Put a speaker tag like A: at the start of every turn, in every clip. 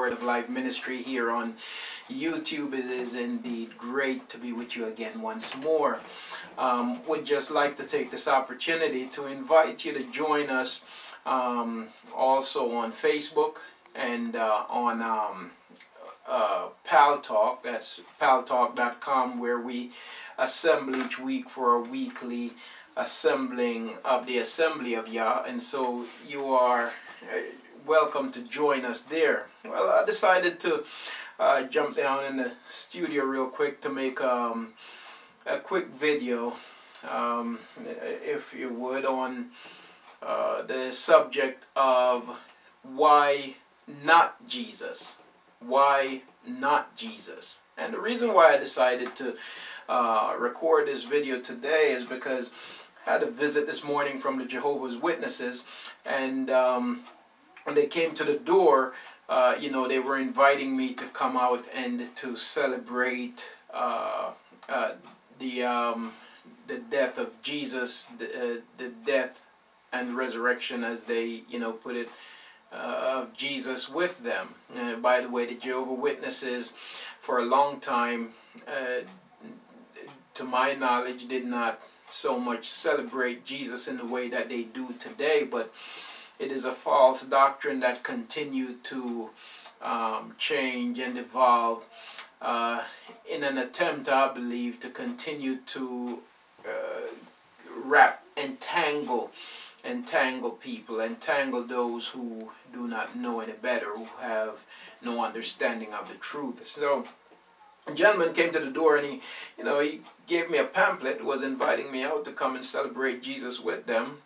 A: Word of Life Ministry here on YouTube. It is indeed great to be with you again once more. Would just like to take this opportunity to invite you to join us also on Facebook and on Pal Talk. That's paltalk.com, where we assemble each week for a weekly assembling of the Assembly of Yah, and so you are welcome to join us there. Well, I decided to jump down in the studio real quick to make a quick video, if you would, on the subject of why not Jesus. Why not Jesus? And the reason why I decided to record this video today is because I had a visit this morning from the Jehovah's Witnesses, and when they came to the door, they were inviting me to come out and to celebrate the death of Jesus, the death and resurrection, as they put it, of Jesus with them. By the way, the Jehovah's Witnesses for a long time, to my knowledge, did not so much celebrate Jesus in the way that they do today, but it is a false doctrine that continued to change and evolve in an attempt, I believe, to continue to entangle people, entangle those who do not know any better, who have no understanding of the truth. So a gentleman came to the door, and he gave me a pamphlet, was inviting me out to come and celebrate Jesus with them.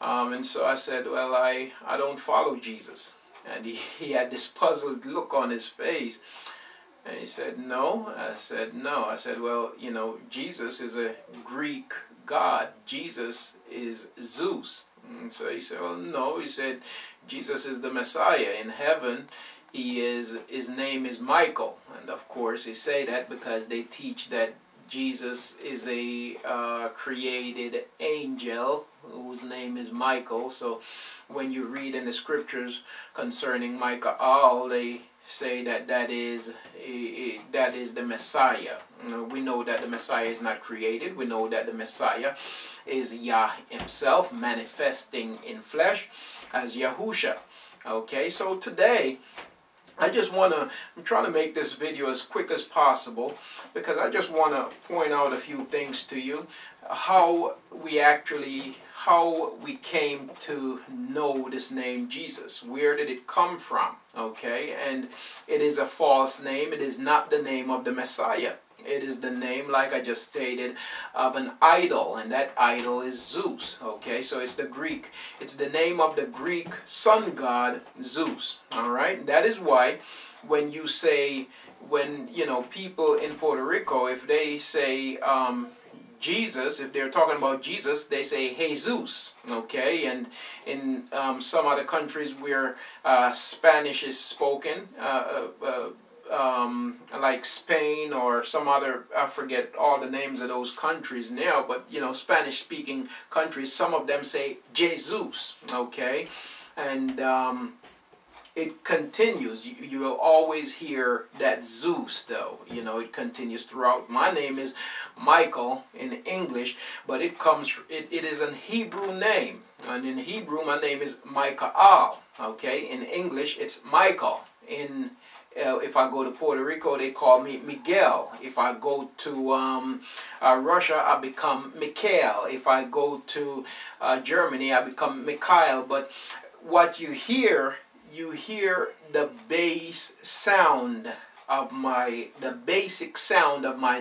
A: And so I said, well, I don't follow Jesus. And he had this puzzled look on his face. And he said, no. I said, no. I said, well, Jesus is a Greek god. Jesus is Zeus. And so he said, well, no. He said, Jesus is the Messiah. In heaven, his name is Michael. And of course, they say that because they teach that Jesus is a created angel whose name is Michael. So when you read in the scriptures concerning Michael, they say that is the Messiah. We know that the Messiah is not created. We know that the Messiah is Yah himself, manifesting in flesh as Yahusha. Okay, so today I'm trying to make this video as quick as possible, because I just want to point out a few things to you, how we came to know this name Jesus. Where did it come from? Okay, and it is a false name. It is not the name of the Messiah. It is the name, like I just stated, of an idol, and that idol is Zeus. Okay, so it's the name of the Greek sun god Zeus. All right, that is why when people in Puerto Rico, if they say Jesus, if they're talking about Jesus, they say Jesus. Okay, and in some other countries where Spanish is spoken, like Spain or some other, I forget all the names of those countries now, but Spanish speaking countries, some of them say Jesus. Okay, and it continues. You will always hear that Zeus, though. It continues throughout. My name is Michael in English, but it is an Hebrew name, and in Hebrew my name is Michael. Okay, in English it's Michael. If I go to Puerto Rico, they call me Miguel. If I go to Russia, I become Mikhail. If I go to Germany, I become Mikhail. But what you hear the basic sound of my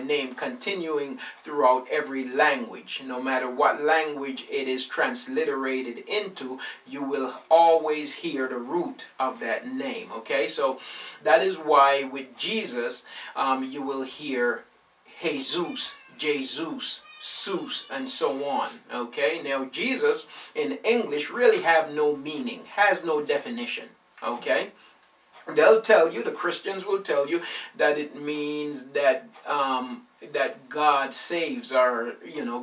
A: name continuing throughout every language. No matter what language it is transliterated into, you will always hear the root of that name. Okay, so that is why with Jesus, you will hear Jesus, Jesus, Zeus, and so on. Okay, now Jesus in English really have no meaning, has no definition. Okay, they'll tell you, the Christians will tell you, that it means that that God saves, or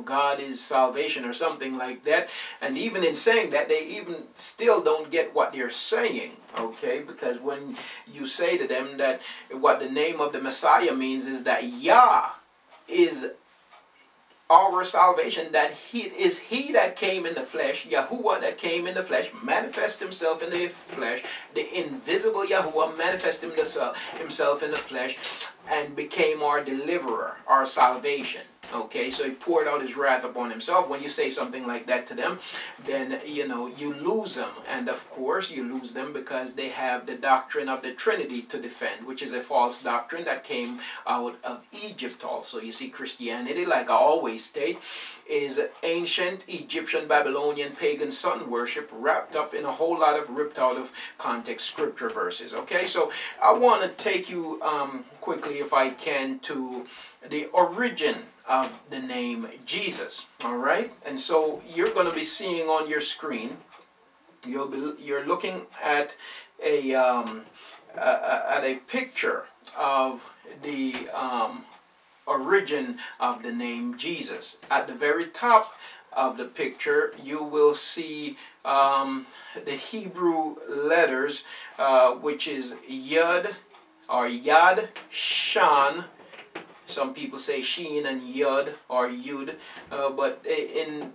A: God is salvation or something like that. And even in saying that, they even still don't get what they're saying, okay? Because when you say to them that what the name of the Messiah means is that Yah is our salvation, that he that came in the flesh, Yahuah that came in the flesh, manifest himself in the flesh, the invisible Yahuah manifest himself in the flesh, and became our deliverer, our salvation. Okay, so he poured out his wrath upon himself. When you say something like that to them, then you lose them. And of course you lose them because they have the doctrine of the Trinity to defend, which is a false doctrine that came out of Egypt also. You see, Christianity, like I always state, is ancient Egyptian, Babylonian, pagan sun worship wrapped up in a whole lot of ripped out of context scripture verses. Okay, so I want to take you quickly, if I can, to the origin of the name Jesus. All right, and so you're going to be seeing on your screen, you're looking at a picture of the origin of the name Jesus. At the very top of the picture, you will see the Hebrew letters, which is Yud or Yad Shan. Some people say Sheen and Yud or Yud, but in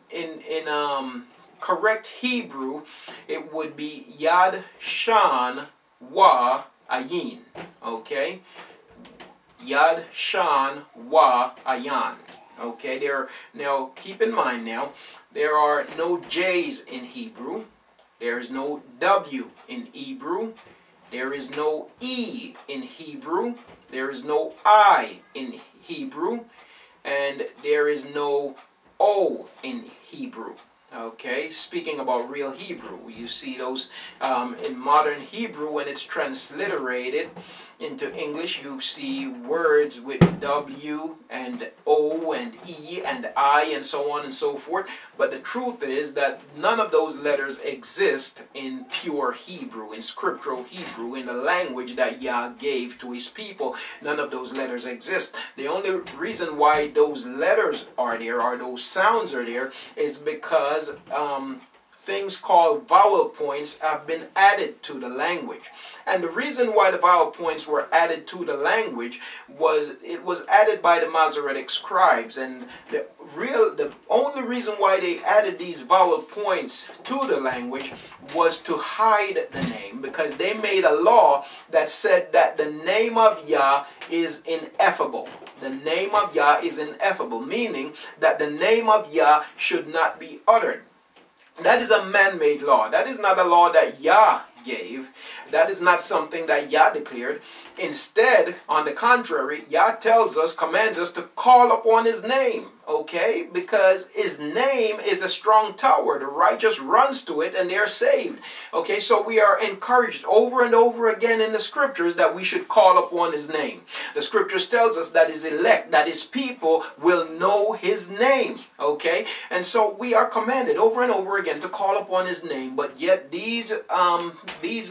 A: correct Hebrew, it would be Yad Shan Wa Ayin. Okay, Yad Shan Wa Ayan. Okay, now keep in mind now, there are no J's in Hebrew. There is no W in Hebrew. There is no E in Hebrew. There is no I in Hebrew. And there is no O in Hebrew. Okay, speaking about real Hebrew, you see those in modern Hebrew, when it's transliterated into English, you see words with W and O and E and I and so on and so forth. But the truth is that none of those letters exist in pure Hebrew, in scriptural Hebrew, in the language that Yah gave to his people. None of those letters exist. The only reason why those letters are there, or those sounds are there, is because things called vowel points have been added to the language. And the reason why the vowel points were added to the language was it was added by the Masoretic scribes. And the only reason why they added these vowel points to the language was to hide the name, because they made a law that said that the name of Yah is ineffable. The name of Yah is ineffable, meaning that the name of Yah should not be uttered. That is a man-made law. That is not a law that Yah gave. That is not something that Yah declared. Instead, on the contrary, Yah tells us, commands us to call upon his name, okay? Because his name is a strong tower. The righteous runs to it and they are saved. Okay, so we are encouraged over and over again in the scriptures that we should call upon his name. The scriptures tells us that his elect, that his people will know his name, okay? And so we are commanded over and over again to call upon his name, but yet these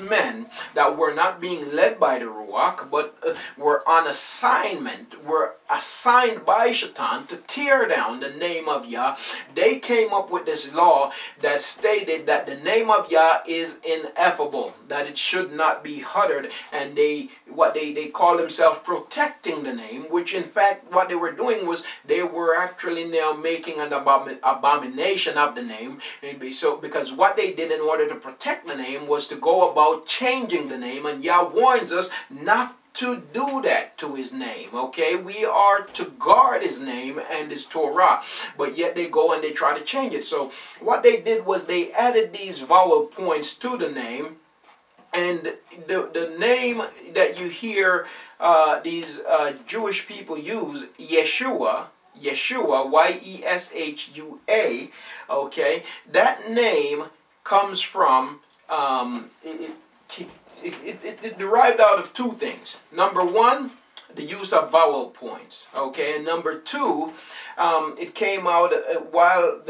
A: men that were not being led by the Ruach, but were on assignment, were assigned by Shaitan to tear down the name of Yah. They came up with this law that stated that the name of Yah is ineffable, that it should not be uttered, and they call themselves protecting the name, which in fact what they were doing was they were actually now making an abomination of the name. So because what they did in order to protect the name was to go about changing the name, and Yah warns us not to do that to his name, okay? We are to guard his name and his Torah, but yet they go and they try to change it. So what they did was they added these vowel points to the name, and the name that you hear these Jewish people use, Yeshua, Y-E-S-H-U-A, okay, that name comes from, it derived out of two things. Number one, the use of vowel points, okay, and number two, it came out while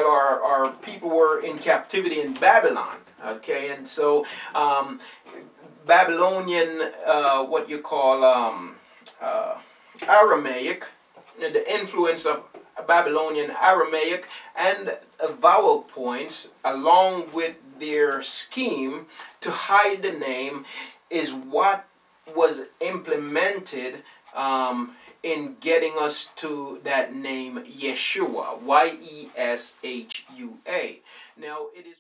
A: our people were in captivity in Babylon, okay, and so Babylonian, Aramaic, the influence of Babylonian Aramaic and vowel points, along with their scheme to hide the name, is what was implemented in getting us to that name Yeshua, Yeshua. Now it is